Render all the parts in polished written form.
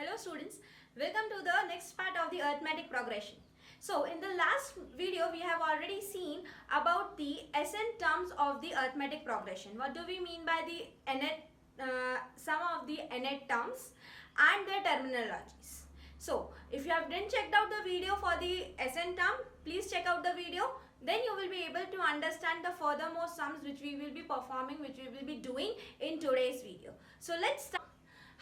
Hello students, welcome to the next part of the arithmetic progression. So in the last video we have already seen about the SN terms of the arithmetic progression. What do we mean by the some of the nth terms and their terminologies. So if you have didn't checked out the video for the SN term, please check out the video. Then you will be able to understand the furthermore sums which we will be performing, which we will be doing in today's video. So let's start.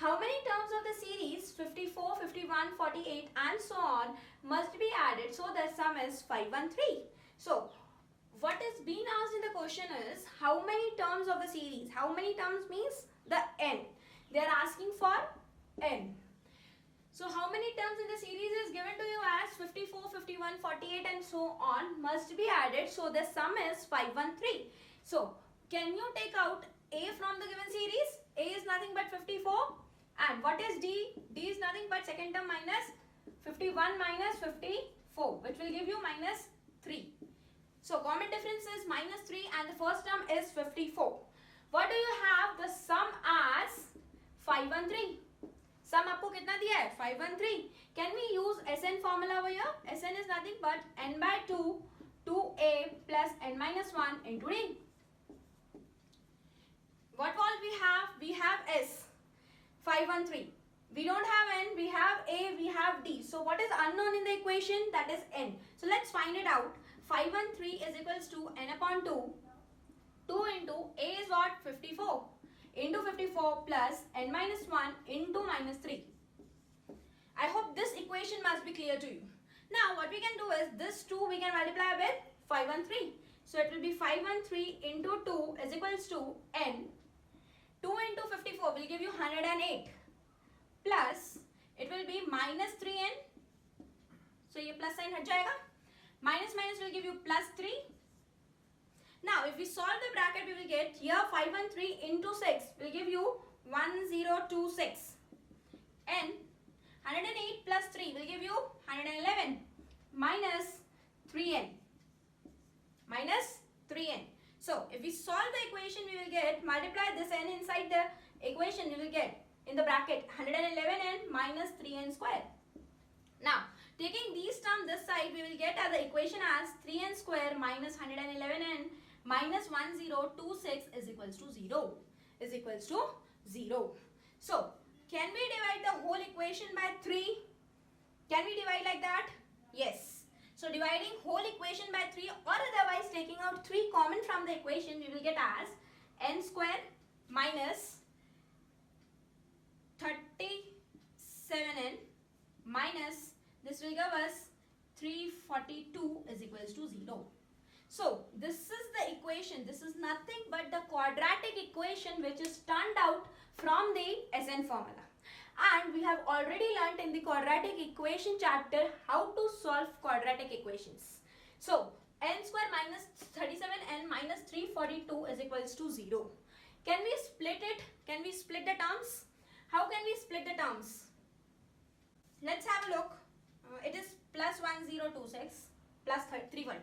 How many terms of the series 54, 51, 48 and so on must be added so the sum is 513? So what is being asked in the question is how many terms of the series? How many terms means the n. They are asking for n. So how many terms in the series is given to you as 54, 51, 48 and so on must be added so the sum is 513. So can you take out a from the given series? A is nothing but 54. And what is D? D is nothing but second term minus 51 minus 54, which will give you minus 3. So common difference is minus 3 and the first term is 54. What do you have the sum as 513? Sum आपको कितना दिया है? 513. Can we use SN formula over here? SN is nothing but n by 2 2a plus n minus 1 into D. What all we have? We have S. 513. We don't have n, we have a, we have d. So what is unknown in the equation? That is n. So let's find it out. 513 is equals to n upon 2. 2 into a is what? 54. Into 54 plus n minus 1 into minus 3. I hope this equation must be clear to you. Now what we can do is this 2 we can multiply with 513. So it will be 513 into 2 is equals to n. 2 into 54 will give you 108 plus it will be minus 3n. So ये plus sign हट जाएगा. Minus minus will give you plus 3. Now if we solve the bracket we will get here 513 into 6 will give you 1026. And 108 plus 3 will give you 111 minus 3n. Minus 3n. So if we solve the equation we will get, multiply this n inside the equation, we will get in the bracket 111n minus 3n square. Now taking these terms this side we will get as the equation as 3n square minus 111n minus 1026 is equals to 0. Is equals to 0. So can we divide the whole equation by 3? Can we divide like that? Yes. So dividing whole equation by 3 or otherwise taking out 3 common from the equation we will get as n square minus 37n minus this will give us 342 is equals to 0. So this is the equation. This is nothing but the quadratic equation which is turned out from the SN formula. And we have already learnt in the quadratic equation chapter how to solve quadratic equations. So n square minus 37n minus 342 is equals to 0. Can we split it? Can we split the terms? How can we split the terms? Let's have a look. It is plus 1026 plus 342.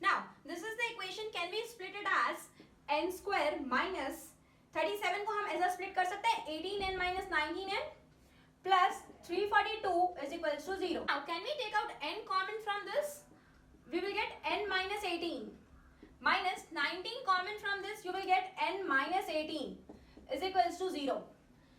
Now this is the equation. Can we split it as n square minus 37 को हम ऐसा split कर सकते हैं 18n minus 19n plus 342 is equals to 0. Now can we take out n common from this? We will get n minus 18 minus 19 common from this you will get n minus 18 is equals to 0.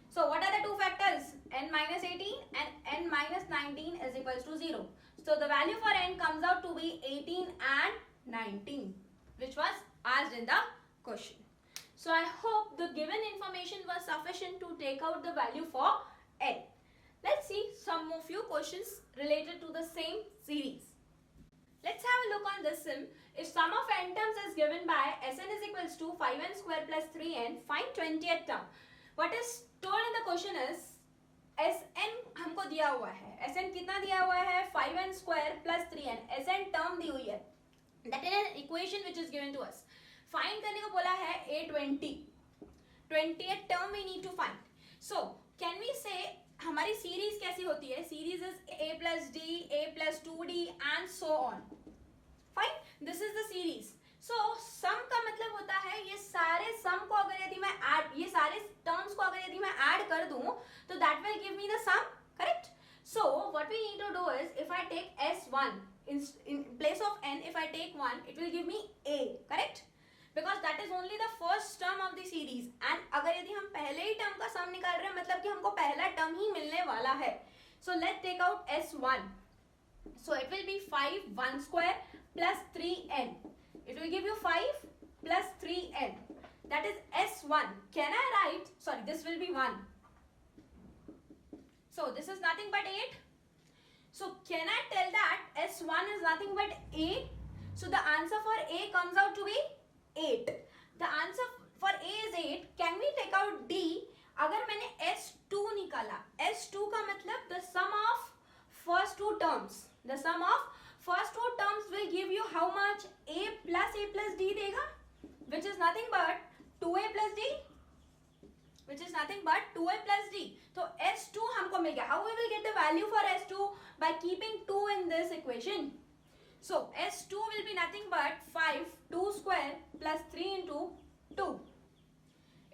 So what are the two factors? N minus 18 and n minus 19 is equals to 0. So the value for n comes out to be 18 and 19 which was asked in the question. So I hope the given information was sufficient to take out the value for n. Let's see some more few questions related to the same series. Let's have a look on this sim. If sum of n terms is given by Sn is equals to 5n square plus 3n, find 20th term. What is told in the question is Sn हमको दिया हुआ है. Sn कितना दिया हुआ है? 5n square plus 3n. Sn term दी हुई है. That is an equation which is given to us. Find करने को बोला है A20. 20th term we need to find. So can we say हमारी सीरीज कैसी होती है? Series is a plus d, a plus 2d and so on. Fine. This is the series. So sum का मतलब होता है ये सारे sum को अगर यदि मैं add, ये सारे terms को अगर यदि मैं add कर दूं तो that will give me the sum. n, if I take 1, it will give me a, correct? Because that is only the first term of the series. And अगर यदि हम पहले ही term का sum निकाल रहे हैं मतलब कि हमको पहला term ही मिलने वाला है. So let's take out S1. So it will be 5 1 square plus 3n. It will give you 5 plus 3n. That is S1. Can I write? Sorry, this will be 1. So this is nothing but 8. So can I tell that S1 is nothing but A? So the answer for A comes out to be 8. The answer for A is 8. Can we take out D? अगर मैंने S2 निकाला, S2 का मतलब the sum of first two terms. The sum of first two terms will give you how much? A plus D देगा, which is nothing but 2A plus D. Which is nothing but 2A plus D. So S2 हमको मिल गया. How we will get the value for S2? By keeping 2 in this equation. So S2 will be nothing but 5 2 square plus 3 into 2.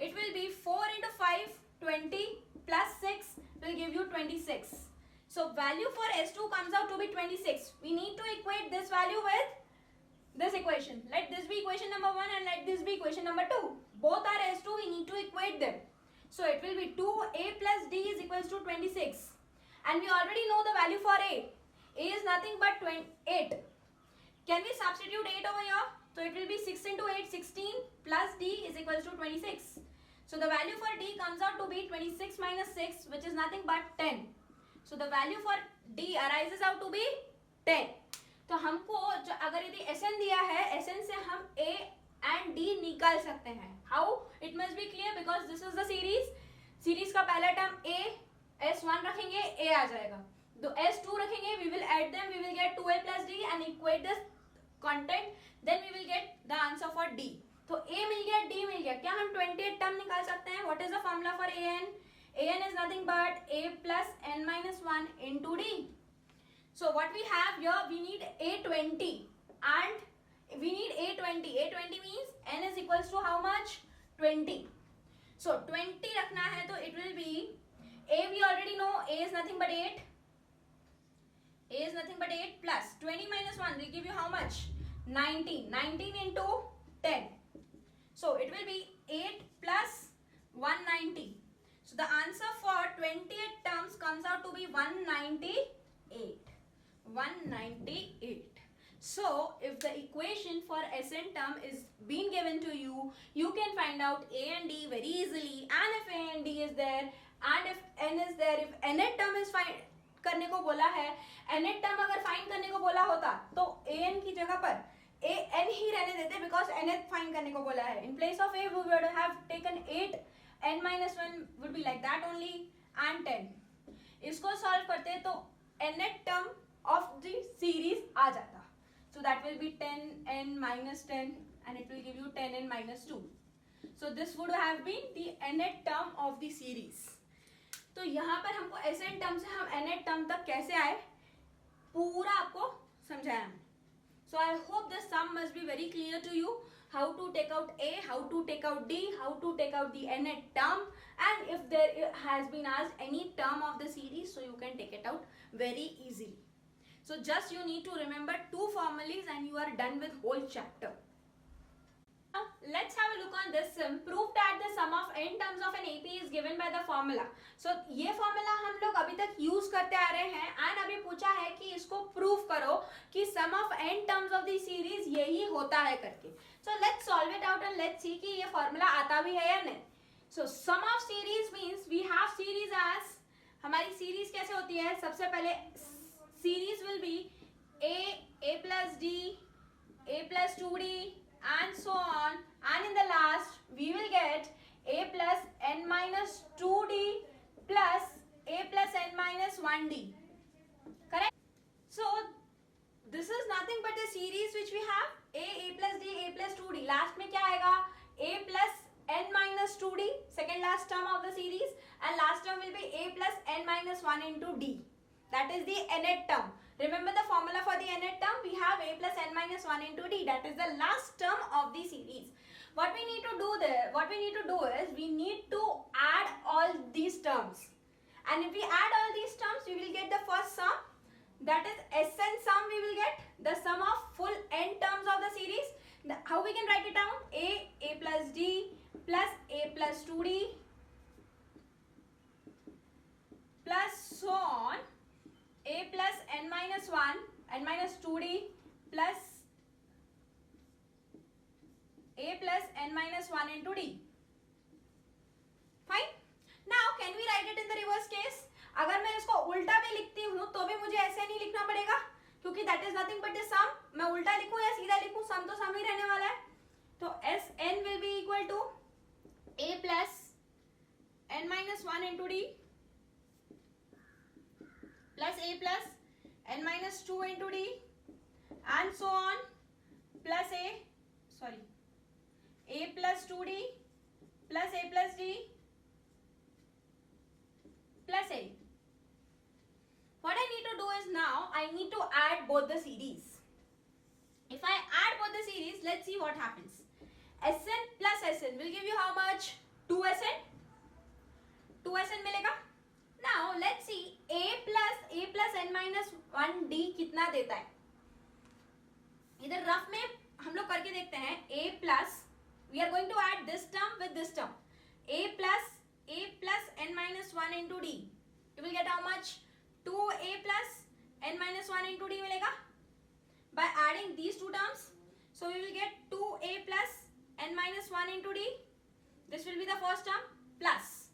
It will be 4 into 5 20 plus 6 will give you 26. So value for S2 comes out to be 26. We need to equate this value with this equation. Let this be equation number 1 and let this be equation number 2. Both are S2, we need to equate them. So it will be 2A plus D is equals to 26. And we already know the value for A. A is nothing but 8. Can we substitute 8 over here? So it will be 6 into 8, 16 plus D is equals to 26. So the value for D comes out to be 26 minus 6, which is nothing but 10. So the value for D arises out to be 10. तो हमको जो अगर यदि Sn दिया है, Sn से हम A and D निकाल सकते हैं. How? It must be clear because this is the series. Series का पहला term A, S1 रखेंगे, A आ जाएगा. तो S2 रखेंगे, we will add them, we will get 2A plus D and equate this content, then we will get the answer for D. तो A मिल गया, D मिल गया. क्या हम 28 term निकाल सकते हैं? What is the formula for AN? AN is nothing but A plus N minus 1 into D. So what we have here, we need A20 and we need A20. A20 means N is equals to how much? 20. So 20 रखना है तो it will be A, we already know A is nothing but 8. A is nothing but 8 plus 20 minus 1 will give you how much? 19. 19 into 10. So it will be 8 plus 190. So the answer for 28 terms comes out to be 198. 198. So if the equation for Sn term is being given to you, you can find out A and D very easily. And if A and D is there, and if N is there, if nth term is find करने को बोला है, nth term अगर find करने को बोला होता तो an की जगह पर an ही रहने देते because nth find करने को बोला है. In place of A we would have taken 8, n minus 1 would be like that only and 10. इसको solve करते तो nth term of the series आ जाता. So that will be 10n minus 10 and it will give you 10n minus 2. So this would have been the nth term of the series. तो यहाँ पर हमको Sn term से हम nth term तक कैसे आए पूरा आपको समझाया. So I hope the sum must be very clear to you. How to take out A, how to take out D, how to take out the nth term, and if there has been asked any term of the series, so you can take it out very easily. So just you need to remember 2 formulas and you are done with whole chapter. Now let's have a look on this sum. Prove that the sum of n terms of an AP is given by the formula. So ये formula हम लोग अभी तक use करते आ रहे हैं and अभी पूछा है कि इसको prove करो कि sum of n terms of the series यही होता है करके. So let's solve it out and let's see कि ये formula आता भी है या नहीं. So sum of series means we have series as, हमारी series कैसे होती है? सबसे पहले series will be A plus D, A plus 2D and so on, and in the last we will get A plus N minus 2D plus A plus N minus 1D. Correct? So this is nothing but a series which we have A plus D, A plus 2D. Last में क्या आएगा? A plus N minus 2D, second last term of the series, and last term will be A plus N minus 1 into D. That is the nth term. Remember the formula for the nth term? We have A plus N minus 1 into D. That is the last term of the series. What we need to do is we need to add all these terms. And if we add all these terms, we will get the first sum. that is Sn sum we will get, the sum of full n terms of the series. How we can write it down? A plus D plus A plus 2D plus so on, A plus n minus 1, n minus 2D plus A plus n minus 1 into D. Fine. Now can we write it in the reverse case? अगर मैं इसको उल्टा भी लिखती हूँ तो भी मुझे ऐसे नहीं लिखना पड़ेगा, क्योंकि that is nothing but the sum. मैं उल्टा लिखूँ या सीधा लिखूँ, sum तो sum ही रहने वाला है. तो Sn will be equal to A plus n minus 1 into D plus A plus n minus 2 into D and so on plus A plus 2D plus A plus D plus A. What I need to do is now I need to add both the series. If I add both the series, let's see what happens. Sn plus Sn will give you how much? 2Sn. 2Sn मिलेगा. Now let's see A plus n minus 1D कितना देता है. इधर rough में हम लोग करके देखते हैं. A plus, we are going to add this term with this term. A plus n minus 1 into D. You will get how much? 2A plus n minus 1 into D मिलेगा. By adding these two terms, so we will get 2A plus n minus 1 into D. This will be the first term plus.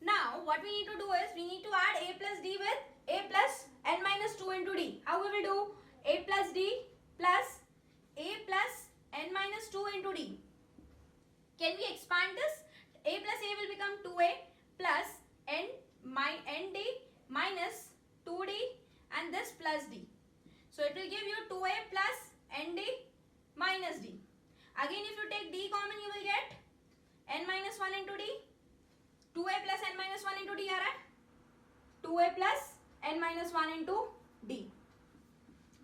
Now what we need to do is we need to add A plus D with A plus n minus 2 into D. How we will do? A plus D plus A plus n minus 2 into D. Can we expand this? A plus A will become 2A plus nd minus 2D and this plus D. So it will give you 2A plus nd minus D. Again if you take D common you will get n minus 1 into D. 2A plus n minus 1 into D आ रहा है. 2A plus n minus 1 into D.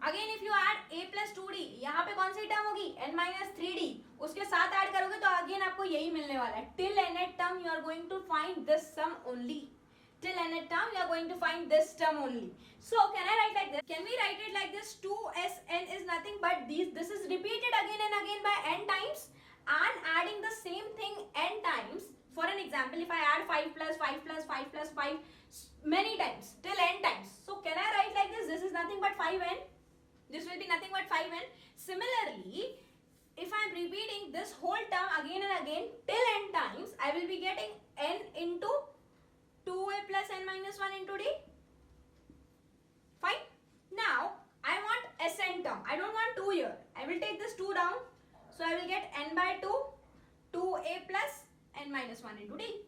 Again if you add A plus 2D, यहाँ पे कौन सी term होगी? n minus 3D. उसके साथ add करोगे तो अगेन आपको यही मिलने वाला है. Till nth term you are going to find this sum only. Till nth term you are going to find this term only. So can I write like this? Can we write it like this? 2Sn is nothing but these. This is repeated again and again by n times and adding the same thing n times. For an example, if I add 5 plus 5 plus 5 plus 5 many times till n times. So can I write like this? This is nothing but 5n. This will be nothing but 5n. Similarly, if I am repeating this whole term again and again till n times, I will be getting n into 2A plus n minus 1 into D. Fine. Now, I want Sn term. I don't want 2 here. I will take this 2 down. So, I will get n by 2, 2A plus n minus 1 into D.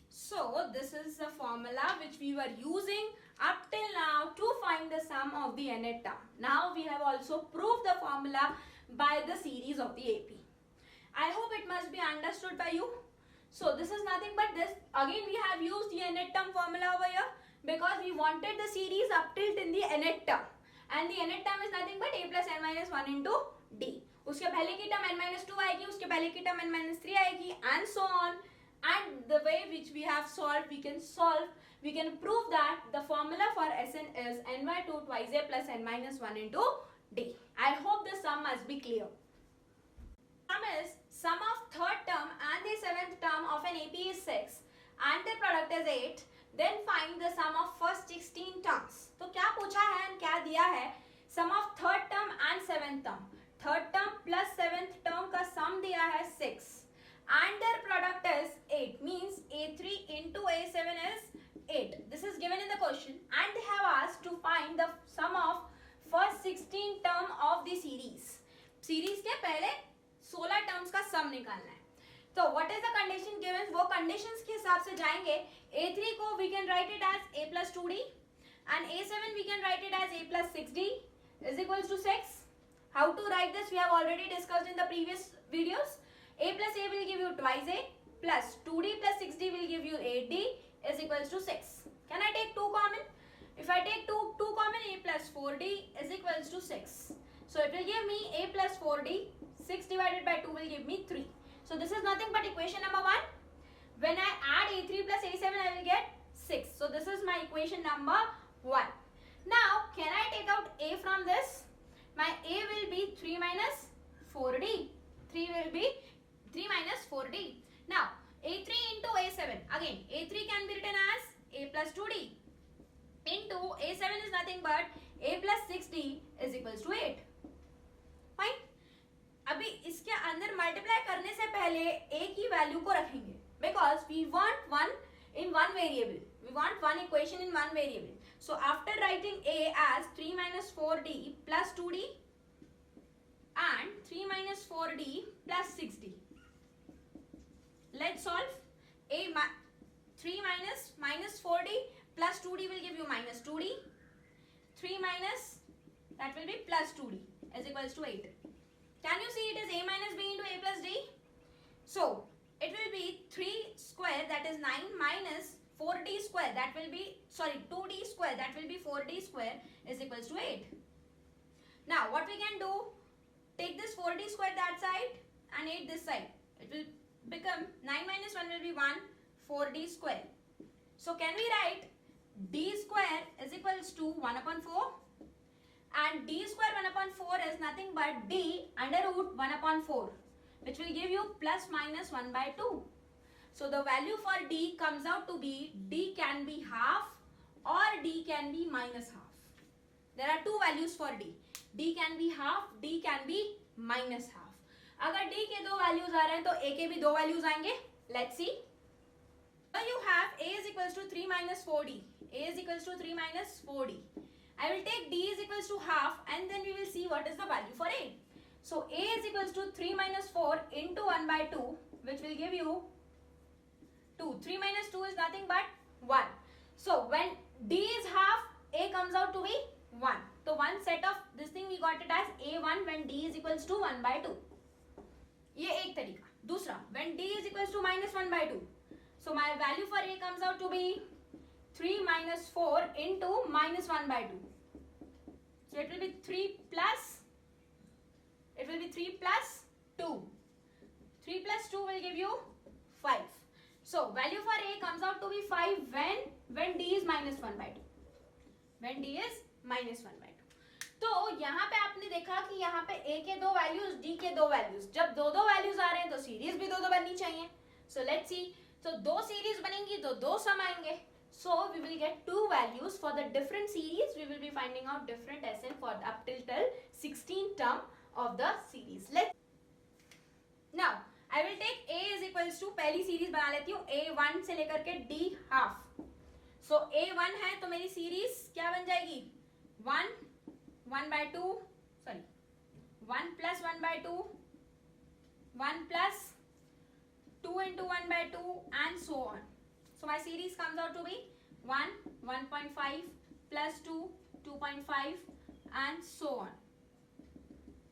So, this is the formula which we were using up till now to find the sum of the nth term. Now, we have also proved the formula by the series of the AP. I hope it must be understood by you. So, this is nothing but this. Again, we have used the nth term formula over here because we wanted the series up till the nth term. And the nth term is nothing but A plus n minus 1 into D. उसके पहले की term n minus 2 आएगी, उसके पहले की term n minus 3 आएगी, and so on. And the way which we have solved, we can prove that the formula for Sn is n by 2 twice A plus n minus 1 into D. I hope the sum must be clear. Sum is sum of third term and the seventh term of an AP is 6 and the product is 8. Then find the sum of first 16 terms. तो क्या पूछा है and क्या दिया है? Sum of third term and seventh term. Third term plus seventh term का sum दिया है 6 and their product is 8, means A3 into A7 is 8. This is given in the question and they have asked to find the sum of first 16 term of the series. Series के पहले 16 terms का sum निकालना है. तो what is the condition given? वो conditions के हिसाब से जाएंगे. A3 को we can write it as A plus 2D and A7 we can write it as A plus 6D is equals to 6. How to write this we have already discussed in the previous videos. A plus A will give you twice A plus 2D plus 6D will give you 8D is equals to 6. Can I take 2 common? If I take 2 common, A plus 4D is equals to 6. So it will give me A plus 4D, 6 divided by 2 will give me 3. So this is nothing but equation number 1. When I add A3 plus A7 I will get 6. So this is my equation number 1. Now can I take out a from this? My a will be 3 minus 4d. 3 will be 3 minus 4d. Now a3 into a7. Again a3 can be written as a plus 2d into a7 is nothing but a plus 6d is equals to 8. Fine. अभी इसके अंदर multiply करने से पहले a की value को रखेंगे because we want one in one variable. We want one equation in one variable. So after writing a as 3 minus 4d plus 2d and 3 minus 4d plus 6d. Let's solve. A 3 minus 4d plus 2d will give you minus 2d. 3 minus that will be plus 2d is equals to 8. Can you see it is a minus b into a plus d? So it will be 3 square that is 9 minus 4d square that will be 2d square that will be 4d square is equals to 8. Now what we can do, take this 4d square that side and 8 this side. It will become 9 minus 1 will be 1, 4d square. So can we write d square is equals to 1 upon 4 and d square 1 upon 4 is nothing but d under root 1 upon 4. Which will give you plus minus 1 by 2. So the value for d comes out to be d can be half or d can be minus half. There are two values for d. d can be half, d can be minus half. अगर d के दो values आ रहे हैं तो a के भी दो values आएंगे. Let's see. So you have a is equals to 3 minus 4d. a is equals to 3 minus 4d. I will take d is equals to half and then we will see what is the value for a. So a is equals to 3 minus 4 into 1 by 2 which will give you 2. 3 minus 2 is nothing but 1. So when d is half, a comes out to be 1. So one set of this thing we got it as a1 when d is equals to 1 by 2. ये एक तरीका. दूसरा, when d is equals to minus 1 by 2. So my value for a comes out to be 3 minus 4 into minus 1 by 2. So it will be 3 plus 2. 3 plus 2 will give you 5. So value for a comes out to be 5 when d is minus 1 by 2. When d is minus 1 by 2. तो यहाँ पे आपने देखा कि यहाँ पे a के दो वैल्यूज, d के दो वैल्यूज. जब दो दो वैल्यूज आ रहे हैं तो सीरीज भी दो दो बननी चाहिए. So let's see. So दो सीरीज बनेंगी तो दो सम आएंगे. So we will get two values for the different series. We will be finding out different SN for up till 16 term of the series. Now I will take a is equals to पहली series बना लेती हूँ a1 से लेकर के d half. So a1 है तो मेरी सीरीज क्या बन जाएगी 1 by 2 1 plus 1 by 2 1 plus 2 into 1 by 2 and so on. So my series comes out to be 1 1.5 plus 2 2.5 and so on.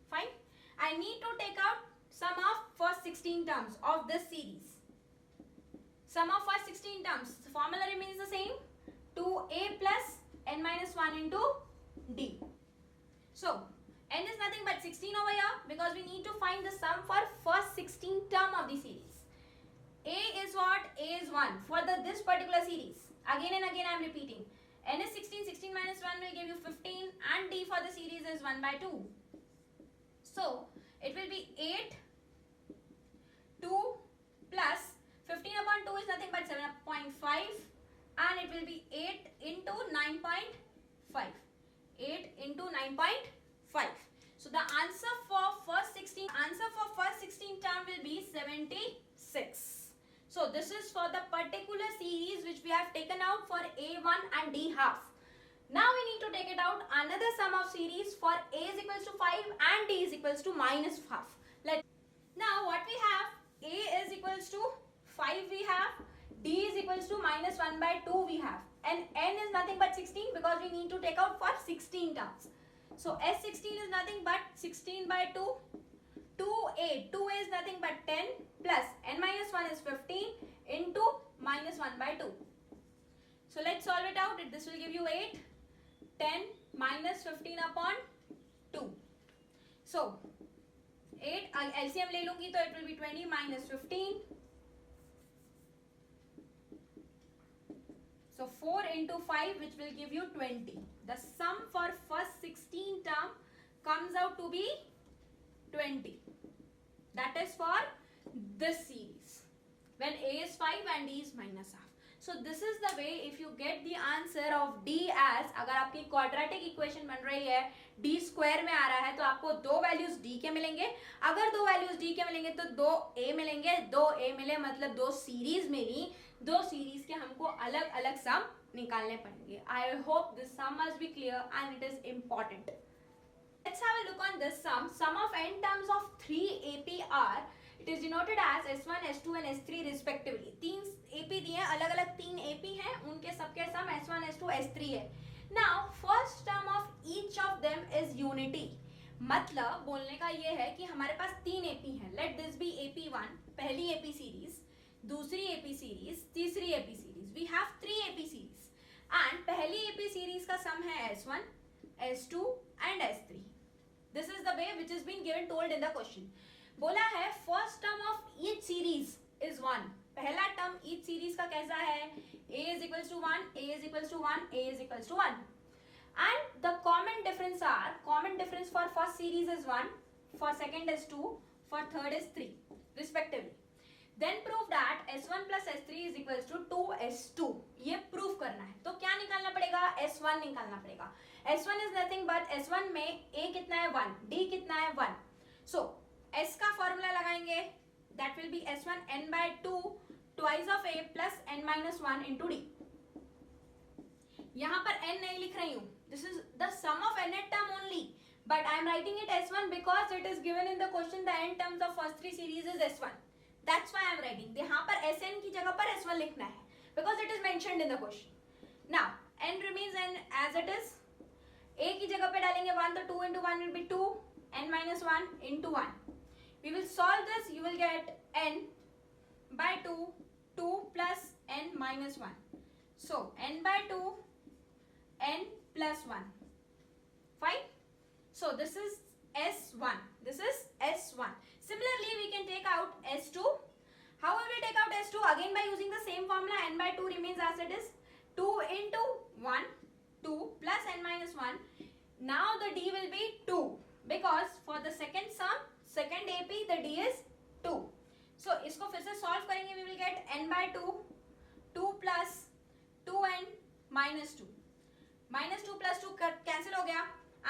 Fine. I need to take out sum of first 16 terms of this series. Sum of first 16 terms. The formula remains the same. 2a plus n minus 1 into d. So n is nothing but 16 over here because we need to find the sum for first 16 term of the series. A is what? A is 1 for this particular series. Again and again I am repeating. N is 16, 16 minus 1 will give you 15 and d for the series is 1 by 2. So it will be 8, 2 plus 15 upon 2 is nothing but 7.5 and it will be 8 into 9.5. 8 into 9.5. So the answer for first 16 term will be 76. So this is for the particular series which we have taken out for a1 and d half. Now we need to take it out another sum of series for a is equals to 5 and d is equals to minus half. Now what we have, a is equals to 5 we have, d is equals to minus 1 by 2 we have, and n is nothing but 16 because we need to take out for 16 terms. So S16 is nothing but 16 by 2. 2a is nothing but 10 plus n minus 1 is 15 into minus 1 by 2. So let's solve it out. This will give you 8. 10 minus 15 upon 2. So 8 LCM ले लूंगी तो it will be 20 minus 15. So 4 into 5, which will give you 20. The sum for first 16 term comes out to be 20. That is for this series, when A is 5 and D is minus half. So this is the way if you get the answer of D as, अगर आपकी quadratic equation बन रही है D square में आ रहा है, तो आपको दो values D के मिलेंगे. अगर दो values D के मिलेंगे तो दो A मिलेंगे. दो A मिले मतलब दो series मिली. दो series के हमको अलग अलग sum निकालने पड़ेंगे. I hope this sum must be clear and it is important. Let's have a look on this sum. Sum of n terms of 3 AP are, it is denoted as S1, S2 and S3 respectively. तीन AP दिए हैं, अलग अलग तीन AP हैं, उनके सबके sum S1, S2, S3 है. Now first term of each of them is unity. मतलब बोलने का ये है कि हमारे पास तीन AP हैं. Let this be AP1, पहली AP series, दूसरी AP series, तीसरी AP series. We have three AP series. And पहली AP series का sum है S1, S2 and S3. This is the way which is being given told in the question. बोला है first term of each series is 1. पहला term each series का कैसा है? A is equals to 1, A is equals to 1, A is equals to 1. And the common difference for first series is 1, for second is 2, for third is 3 respectively. Then prove that S1 plus S3 is equals to 2S2. ये proof करना है. तो क्या निकालना पड़ेगा? S1 निकालना पड़ेगा. S1 is nothing but S1 में A कितना है? 1. D कितना है? 1. So S का फॉर्मूला लगाएंगे. That will be S1 n by 2 twice of A plus n minus 1 into D. यहाँ पर n नहीं लिख रही हूँ. This is the sum of nth term only. But I am writing it S1 because it is given in the question the n terms of first three series is S1. That's why I am writing. यहाँ पर Sn की जगह पर S1 लिखना है. Because it is mentioned in the question. Now n remains n as it is. A की जगह पे डालेंगे 1 तो 2 into 1 will be 2, n minus 1 into 1. We will solve this. You will get n by 2, 2 plus n minus 1. So n by 2, n plus 1. Fine. So this is S1. This is S1. Similarly, we can take out S2. How will we take out S2? Again by using the same formula, n by 2 remains as it is. 2 into 1, 2 plus n minus 1. Now the D will be 2 because for the second sum, second AP, the D is 2. So इसको फिर से solve करेंगे. We will get n by 2, 2 plus 2n minus 2. Minus 2 plus 2 cancel हो गया.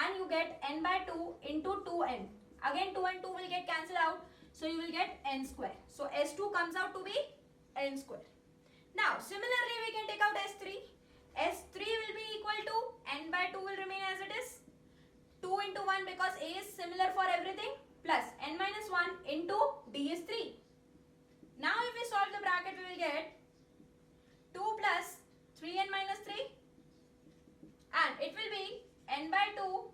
And you get n by 2 into 2n. Again 2 and 2 will get cancelled out. So you will get n square. So S2 comes out to be n square. Now similarly we can take out S3. S3 will be equal to n by 2 will remain as it is. 2 into 1 because A is similar for everything. Plus n minus 1 into D is 3. Now if we solve the bracket we will get 2 plus 3n minus 3. And it will be n by 2,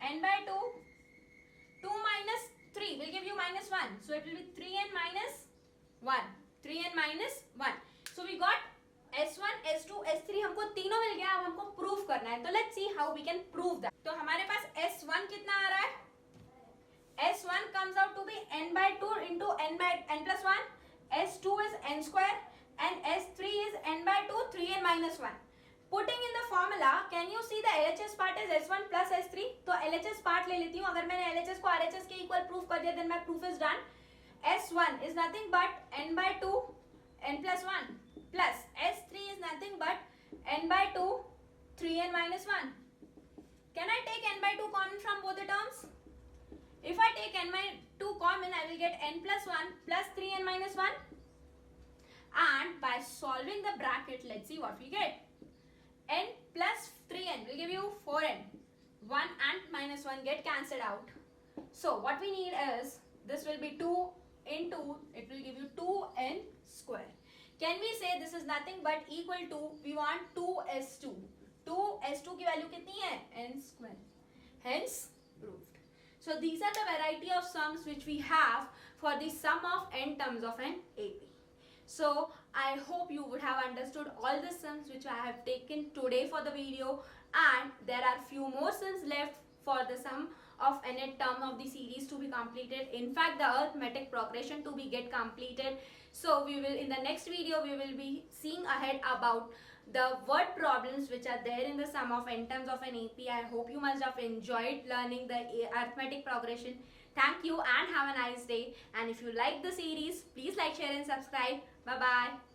n by 2, 2 minus 3 will give you minus 1. So it will be 3n minus 1. 3n minus 1. So we got S1, S2, S3 हमको तीनों मिल गया. अब हमको proof करना है. तो let's see how we can prove that. तो हमारे पास S1 कितना आ रहा है? S1 comes out to be n by 2 into n by n plus 1. S2 is n square and S3 is n by 2, 3n minus 1. Putting in the formula, can you see the LHS part is S1 plus S3? तो LHS part ले लेती हूँ. अगर मैंने LHS को RHS के equal proof कर दिया, then my proof is done. S1 is nothing but n by 2, n plus 1 plus S3 is nothing but n by 2, 3n minus 1. Can I take n by 2 common from both the terms? If I take n by 2 common, I will get n plus 1 plus 3n minus 1. And by solving the bracket, let's see what we get. N plus 3n will give you 4n. 1 and minus 1 get cancelled out. So what we need is, this will be 2 into, it will give you 2n square. Can we say this is nothing but equal to, we want 2s2. 2s2 की value कितनी है? n square. Hence proved. So these are the variety of sums which we have for the sum of n terms of an AP. So I hope you would have understood all the sums which I have taken today for the video, and there are few more sums left for the sum of nth term of the series to be completed. In fact, the arithmetic progression to be get completed. So we will, in the next video, we will be seeing ahead about the word problems which are there in the sum of n terms of an AP. I hope you must have enjoyed learning the arithmetic progression. Thank you and have a nice day. And if you like the series, please like, share and subscribe. Bye bye.